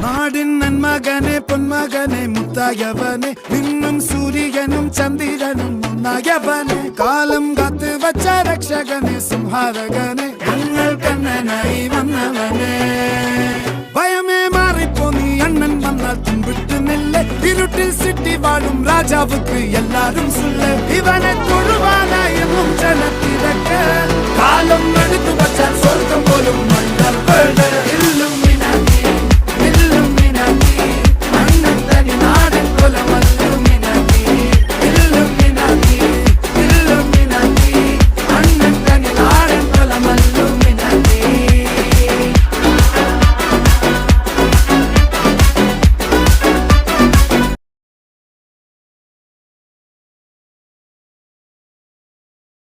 നാടിൻ നന്മകനെ പൊന്മകനെ മുത്തായവനെ നിന്നും സൂര്യനും ചന്ദ്രനും ഒന്നായവനെ കാലം കാത്ത് വച്ച രക്ഷകനെ സംഹാരകനെ ഞങ്ങൾ കണ്ണനായി വന്നവനെ ഭയമേ മാറിപ്പോ നീ അണ്ണൻ വന്നാൽ തുമ്പിട്ട് നെല്ല് ഇരുട്ടിൽ സിറ്റി വാഴും രാജാവുക്ക് എല്ലാരും സുല്ല് ഇവനെ തൊഴുവാനായും ജനത്തിരക്ക് കാലം എടുത്തു വച്ചാൽ സ്വർഗം പോലും മണ്ണൽ ഇല്ലും